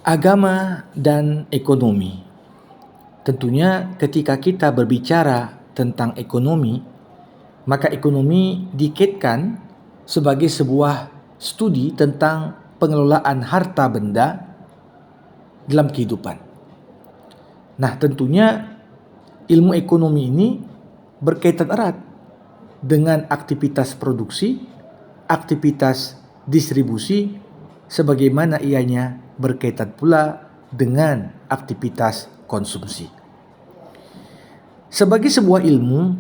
Agama dan ekonomi. Tentunya ketika kita berbicara tentang ekonomi, maka ekonomi dikaitkan sebagai sebuah studi tentang pengelolaan harta benda dalam kehidupan. Nah, tentunya ilmu ekonomi ini berkaitan erat dengan aktivitas produksi, aktivitas distribusi, sebagaimana ianya berkaitan pula dengan aktivitas konsumsi. Sebagai sebuah ilmu,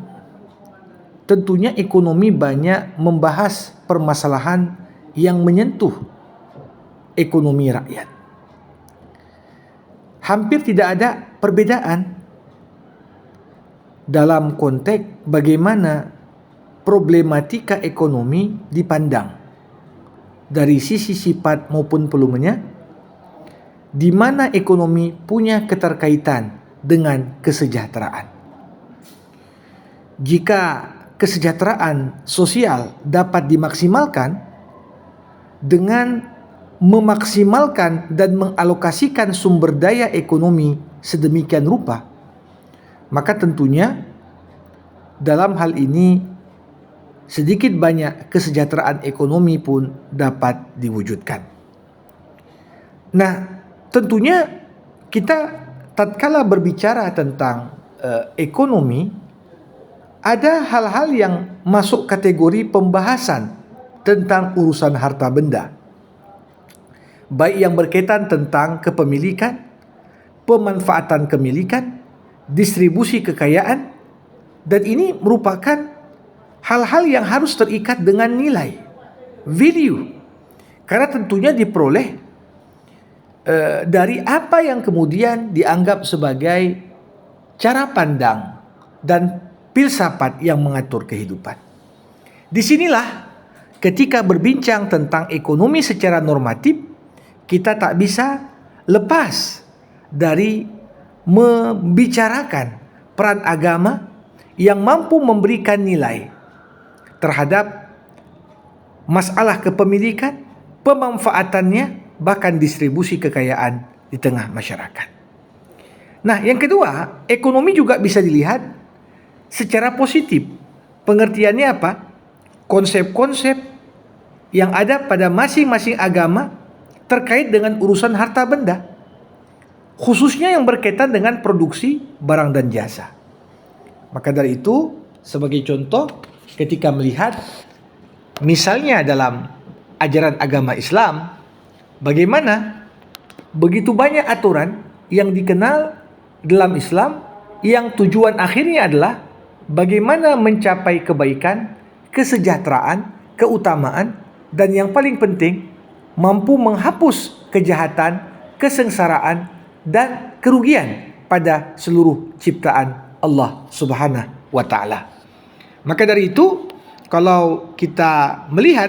tentunya ekonomi banyak membahas permasalahan yang menyentuh ekonomi rakyat. Hampir tidak ada perbedaan dalam konteks bagaimana problematika ekonomi dipandang dari sisi sifat maupun volumenya, di mana ekonomi punya keterkaitan dengan kesejahteraan. Jika kesejahteraan sosial dapat dimaksimalkan dengan memaksimalkan dan mengalokasikan sumber daya ekonomi sedemikian rupa, maka tentunya dalam hal ini sedikit banyak kesejahteraan ekonomi pun dapat diwujudkan. Nah, tentunya kita tatkala berbicara tentang ekonomi, ada hal-hal yang masuk kategori pembahasan tentang urusan harta benda, baik yang berkaitan tentang kepemilikan, pemanfaatan kepemilikan, distribusi kekayaan, dan ini merupakan hal-hal yang harus terikat dengan nilai, value, karena tentunya diperoleh dari apa yang kemudian dianggap sebagai cara pandang dan filsafat yang mengatur kehidupan. Disinilah ketika berbincang tentang ekonomi secara normatif, kita tak bisa lepas dari membicarakan peran agama yang mampu memberikan nilai terhadap masalah kepemilikan, pemanfaatannya, bahkan distribusi kekayaan di tengah masyarakat. Nah, yang kedua, ekonomi juga bisa dilihat secara positif. Pengertiannya apa? Konsep-konsep yang ada pada masing-masing agama terkait dengan urusan harta benda, khususnya yang berkaitan dengan produksi barang dan jasa. Maka dari itu, sebagai contoh, ketika melihat misalnya dalam ajaran agama Islam, bagaimana begitu banyak aturan yang dikenal dalam Islam yang tujuan akhirnya adalah bagaimana mencapai kebaikan, kesejahteraan, keutamaan, dan yang paling penting mampu menghapus kejahatan, kesengsaraan, dan kerugian pada seluruh ciptaan Allah Subhanahu wa Ta'ala. Maka dari itu, kalau kita melihat,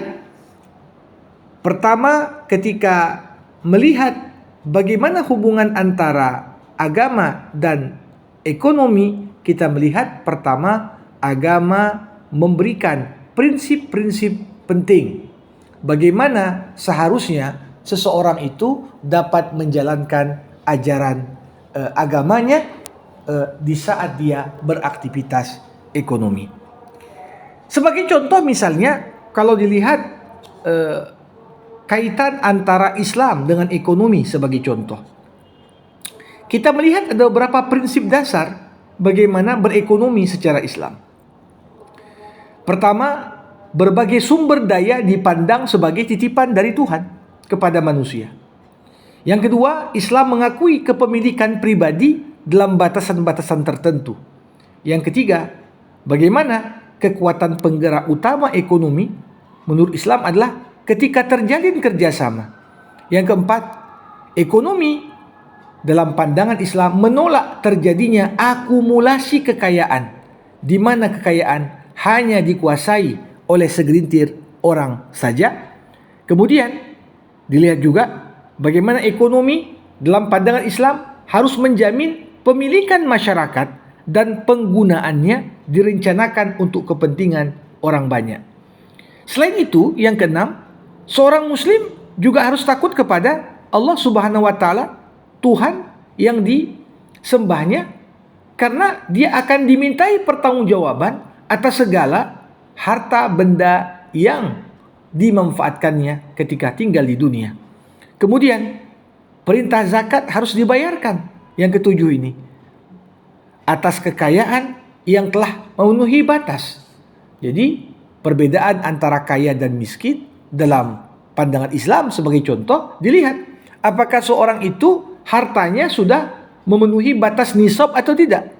pertama ketika melihat bagaimana hubungan antara agama dan ekonomi, kita melihat pertama agama memberikan prinsip-prinsip penting bagaimana seharusnya seseorang itu dapat menjalankan ajaran agamanya di saat dia beraktivitas ekonomi. Sebagai contoh misalnya, kalau dilihat kaitan antara Islam dengan ekonomi sebagai contoh, kita melihat ada beberapa prinsip dasar bagaimana berekonomi secara Islam. Pertama, berbagai sumber daya dipandang sebagai titipan dari Tuhan kepada manusia. Yang kedua, Islam mengakui kepemilikan pribadi dalam batasan-batasan tertentu. Yang ketiga, bagaimana kekuatan penggerak utama ekonomi menurut Islam adalah ketika terjalin kerjasama. Yang keempat, ekonomi dalam pandangan Islam menolak terjadinya akumulasi kekayaan, di mana kekayaan hanya dikuasai oleh segelintir orang saja. Kemudian dilihat juga bagaimana ekonomi dalam pandangan Islam harus menjamin pemilikan masyarakat dan penggunaannya direncanakan untuk kepentingan orang banyak. Selain itu, yang keenam, seorang muslim juga harus takut kepada Allah Subhanahu wa taala Tuhan yang disembahnya, karena dia akan dimintai pertanggungjawaban atas segala harta benda yang dimanfaatkannya ketika tinggal di dunia. Kemudian perintah zakat harus dibayarkan, yang ketujuh ini, atas kekayaan yang telah memenuhi batas. Jadi perbedaan antara kaya dan miskin dalam pandangan Islam sebagai contoh dilihat apakah seorang itu hartanya sudah memenuhi batas nisab atau tidak.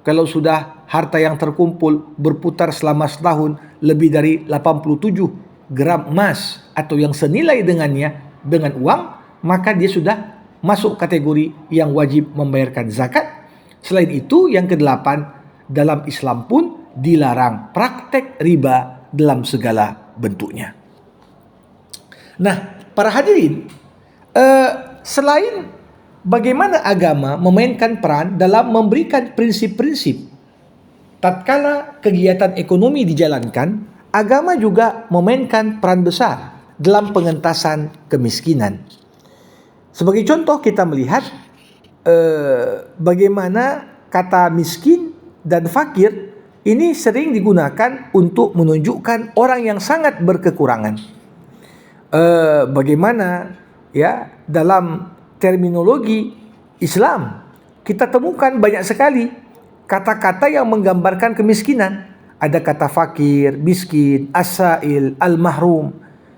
Kalau sudah harta yang terkumpul berputar selama setahun lebih dari 87 gram emas atau yang senilai dengannya dengan uang, maka dia sudah masuk kategori yang wajib membayarkan zakat. Selain itu, yang kedelapan, dalam Islam pun dilarang praktek riba dalam segala bentuknya. Nah, para hadirin, selain bagaimana agama memainkan peran dalam memberikan prinsip-prinsip tatkala kegiatan ekonomi dijalankan, agama juga memainkan peran besar dalam pengentasan kemiskinan. Sebagai contoh kita melihat bagaimana kata miskin dan fakir ini sering digunakan untuk menunjukkan orang yang sangat berkekurangan. Bagaimana ya dalam terminologi Islam kita temukan banyak sekali kata-kata yang menggambarkan kemiskinan. Ada kata fakir, miskin, as-sa'il, al-mahrum.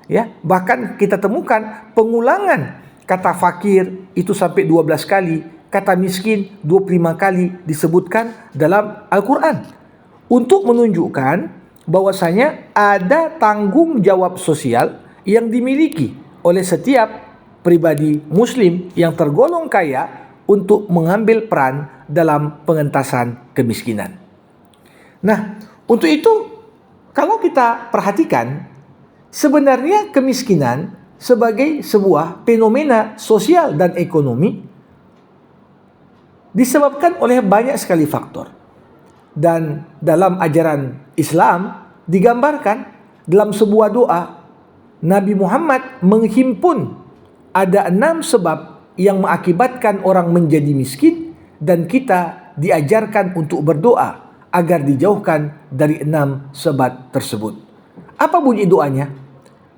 Ya, bahkan kita temukan pengulangan kata fakir itu sampai 12 kali, kata miskin 25 kali disebutkan dalam Al-Quran untuk menunjukkan bahwasanya ada tanggung jawab sosial yang dimiliki oleh setiap pribadi muslim yang tergolong kaya untuk mengambil peran dalam pengentasan kemiskinan. Nah, untuk itu kalau kita perhatikan sebenarnya kemiskinan sebagai sebuah fenomena sosial dan ekonomi disebabkan oleh banyak sekali faktor. Dan dalam ajaran Islam digambarkan dalam sebuah doa Nabi Muhammad menghimpun ada 6 sebab yang mengakibatkan orang menjadi miskin, dan kita diajarkan untuk berdoa agar dijauhkan dari 6 sebab tersebut. Apa bunyi doanya?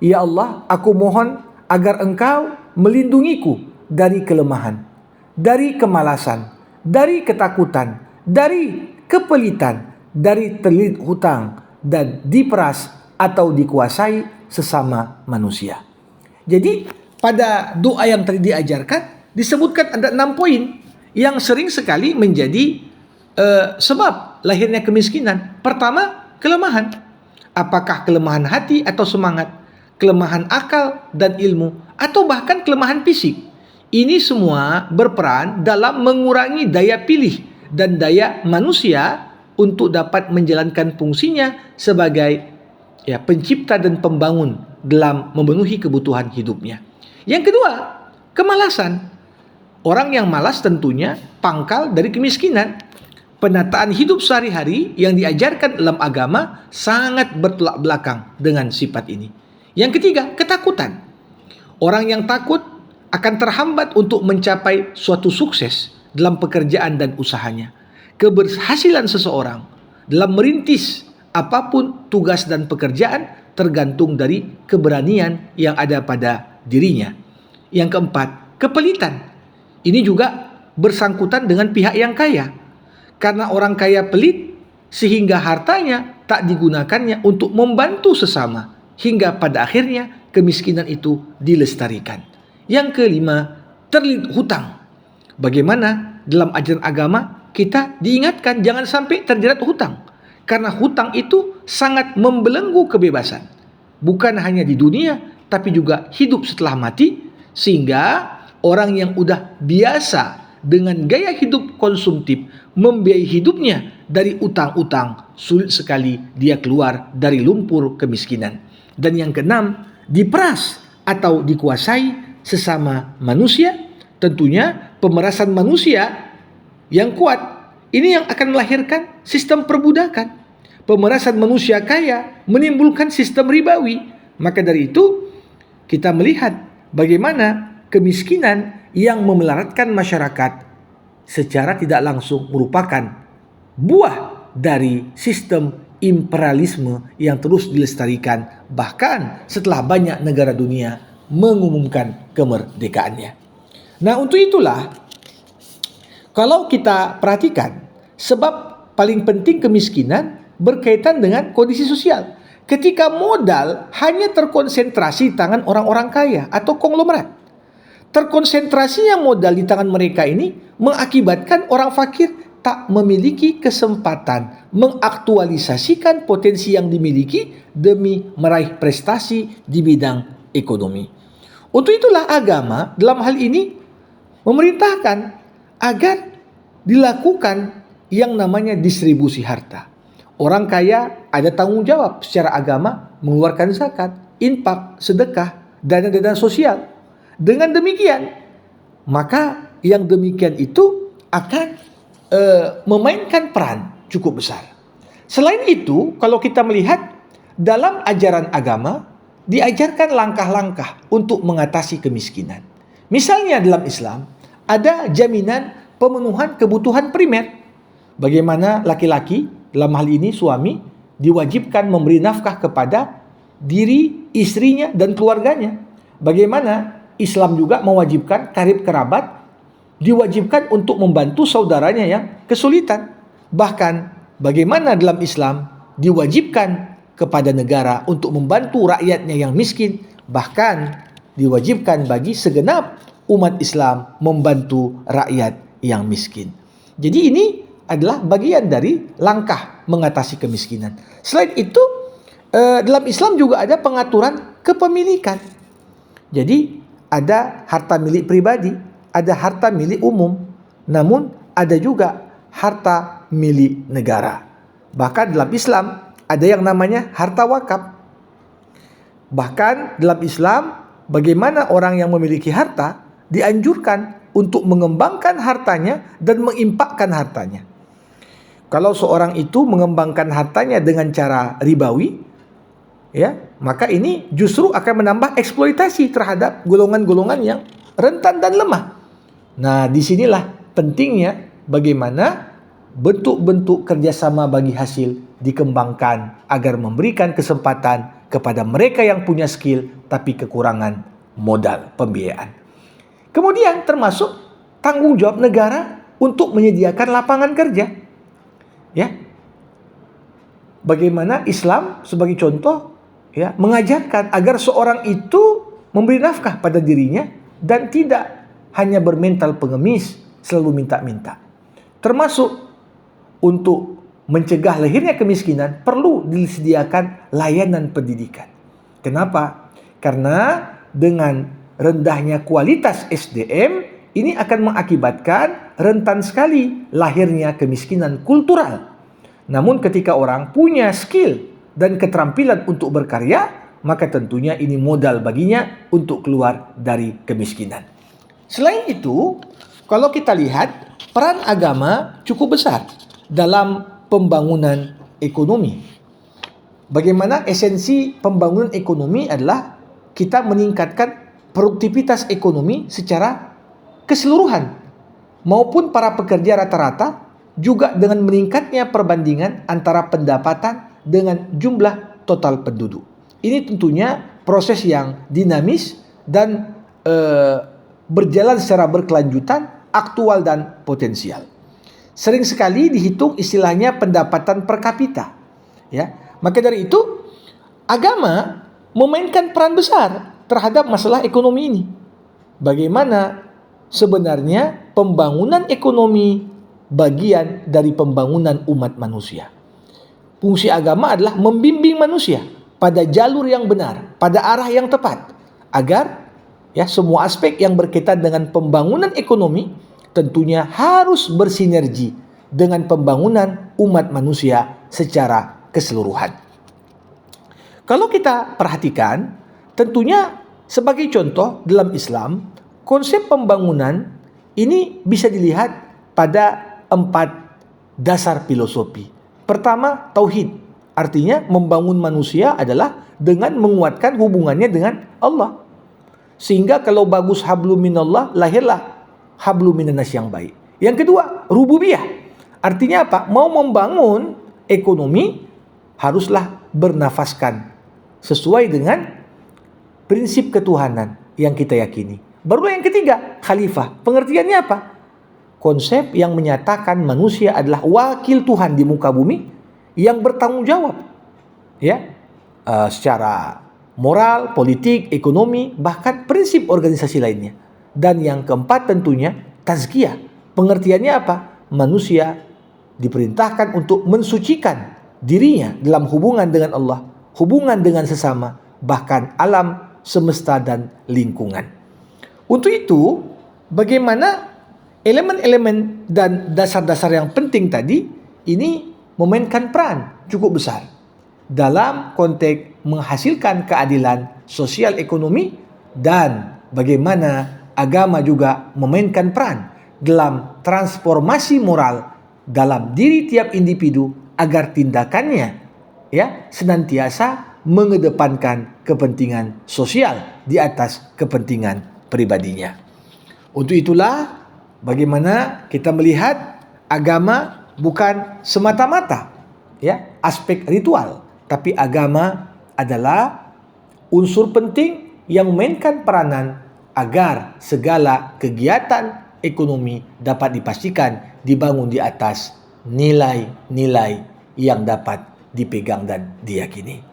Ya Allah, aku mohon agar Engkau melindungiku dari kelemahan, dari kemalasan, dari ketakutan, dari kepelitan, dari terlilit hutang, dan diperas atau dikuasai sesama manusia. Jadi pada doa yang tadi diajarkan disebutkan ada 6 poin yang sering sekali menjadi sebab lahirnya kemiskinan. Pertama, kelemahan. Apakah kelemahan hati atau semangat, kelemahan akal dan ilmu, atau bahkan kelemahan fisik. Ini semua berperan dalam mengurangi daya pilih dan daya manusia untuk dapat menjalankan fungsinya sebagai pencipta dan pembangun dalam memenuhi kebutuhan hidupnya. Yang kedua, kemalasan. Orang yang malas tentunya pangkal dari kemiskinan. Penataan hidup sehari-hari yang diajarkan dalam agama sangat bertolak belakang dengan sifat ini. Yang ketiga, ketakutan. Orang yang takut akan terhambat untuk mencapai suatu sukses dalam pekerjaan dan usahanya. Keberhasilan seseorang dalam merintis apapun tugas dan pekerjaan tergantung dari keberanian yang ada pada dirinya. Yang keempat, kepelitan. Ini juga bersangkutan dengan pihak yang kaya. Karena orang kaya pelit sehingga hartanya tak digunakannya untuk membantu sesama, hingga pada akhirnya kemiskinan itu dilestarikan. Yang kelima, terlilit hutang. Bagaimana dalam ajaran agama kita diingatkan jangan sampai terjerat hutang. Karena hutang itu sangat membelenggu kebebasan. Bukan hanya di dunia, tapi juga hidup setelah mati. Sehingga orang yang udah biasa dengan gaya hidup konsumtif membiayai hidupnya dari utang-utang, sulit sekali dia keluar dari lumpur kemiskinan. Dan yang keenam, diperas atau dikuasai sesama manusia. Tentunya pemerasan manusia yang kuat ini yang akan melahirkan sistem perbudakan. Pemerasan manusia kaya menimbulkan sistem ribawi. Maka dari itu kita melihat bagaimana kemiskinan yang memelaratkan masyarakat secara tidak langsung merupakan buah dari sistem imperialisme yang terus dilestarikan bahkan setelah banyak negara dunia mengumumkan kemerdekaannya. Nah, untuk itulah kalau kita perhatikan sebab paling penting kemiskinan berkaitan dengan kondisi sosial. Ketika modal hanya terkonsentrasi di tangan orang-orang kaya atau konglomerat. Terkonsentrasinya modal di tangan mereka ini mengakibatkan orang fakir tak memiliki kesempatan mengaktualisasikan potensi yang dimiliki demi meraih prestasi di bidang ekonomi. Untuk itulah agama dalam hal ini memerintahkan agar dilakukan yang namanya distribusi harta. Orang kaya ada tanggung jawab secara agama mengeluarkan zakat, infak, sedekah, dana-dana sosial. Dengan demikian, maka yang demikian itu akan memainkan peran cukup besar. Selain itu, kalau kita melihat dalam ajaran agama diajarkan langkah-langkah untuk mengatasi kemiskinan. Misalnya dalam Islam ada jaminan pemenuhan kebutuhan primer. Bagaimana laki-laki, dalam hal ini suami, diwajibkan memberi nafkah kepada diri, istrinya, dan keluarganya. Bagaimana Islam juga mewajibkan karib kerabat diwajibkan untuk membantu saudaranya yang kesulitan. Bahkan bagaimana dalam Islam diwajibkan kepada negara untuk membantu rakyatnya yang miskin. Bahkan diwajibkan bagi segenap umat Islam membantu rakyat yang miskin. Jadi ini adalah bagian dari langkah mengatasi kemiskinan. Selain itu, dalam Islam juga ada pengaturan kepemilikan. Jadi ada harta milik pribadi, ada harta milik umum, namun ada juga harta milik negara. Bahkan dalam Islam ada yang namanya harta wakaf. Bahkan dalam Islam bagaimana orang yang memiliki harta dianjurkan untuk mengembangkan hartanya dan menginfakkan hartanya. Kalau seorang itu mengembangkan hartanya dengan cara ribawi, ya, maka ini justru akan menambah eksploitasi terhadap golongan-golongan yang rentan dan lemah. Nah, disinilah pentingnya bagaimana bentuk-bentuk kerjasama bagi hasil dikembangkan agar memberikan kesempatan kepada mereka yang punya skill tapi kekurangan modal pembiayaan. Kemudian termasuk tanggung jawab negara untuk menyediakan lapangan kerja. Ya. Bagaimana Islam sebagai contoh ya mengajarkan agar seorang itu memberi nafkah pada dirinya dan tidak hanya bermental pengemis selalu minta-minta. Termasuk untuk mencegah lahirnya kemiskinan perlu disediakan layanan pendidikan. Kenapa? Karena dengan rendahnya kualitas SDM ini akan mengakibatkan rentan sekali lahirnya kemiskinan kultural. Namun ketika orang punya skill dan keterampilan untuk berkarya, maka tentunya ini modal baginya untuk keluar dari kemiskinan. Selain itu, kalau kita lihat peran agama cukup besar dalam pembangunan ekonomi. Bagaimana esensi pembangunan ekonomi adalah kita meningkatkan produktivitas ekonomi secara keseluruhan maupun para pekerja rata-rata juga dengan meningkatnya perbandingan antara pendapatan dengan jumlah total penduduk. Ini tentunya proses yang dinamis dan berjalan secara berkelanjutan, aktual dan potensial. Sering sekali dihitung istilahnya pendapatan per kapita. Ya, maka dari itu agama memainkan peran besar terhadap masalah ekonomi ini. Bagaimana sebenarnya pembangunan ekonomi bagian dari pembangunan umat manusia. Fungsi agama adalah membimbing manusia pada jalur yang benar, pada arah yang tepat, agar ya semua aspek yang berkaitan dengan pembangunan ekonomi tentunya harus bersinergi dengan pembangunan umat manusia secara keseluruhan. Kalau kita perhatikan, tentunya sebagai contoh dalam Islam, konsep pembangunan ini bisa dilihat pada 4 dasar filosofi. Pertama, tauhid. Artinya membangun manusia adalah dengan menguatkan hubungannya dengan Allah. Sehingga kalau bagus hablum minallah, lahirlah hablum minannas yang baik. Yang kedua, rububiyah. Artinya apa? Mau membangun ekonomi haruslah bernafaskan sesuai dengan prinsip ketuhanan yang kita yakini. Baru yang ketiga, khalifah. Pengertiannya apa? Konsep yang menyatakan manusia adalah wakil Tuhan di muka bumi yang bertanggung jawab, ya, secara moral, politik, ekonomi, bahkan prinsip organisasi lainnya. Dan yang keempat tentunya tazkiyah. Pengertiannya apa? Manusia diperintahkan untuk mensucikan dirinya dalam hubungan dengan Allah, hubungan dengan sesama, bahkan alam semesta dan lingkungan. Untuk itu, bagaimana elemen-elemen dan dasar-dasar yang penting tadi ini memainkan peran cukup besar dalam konteks menghasilkan keadilan sosial ekonomi, dan bagaimana agama juga memainkan peran dalam transformasi moral dalam diri tiap individu agar tindakannya, ya, senantiasa mengedepankan kepentingan sosial di atas kepentingan pribadinya. Untuk itulah bagaimana kita melihat agama bukan semata-mata, ya, aspek ritual, tapi agama adalah unsur penting yang memainkan peranan agar segala kegiatan ekonomi dapat dipastikan dibangun di atas nilai-nilai yang dapat dipegang dan diyakini.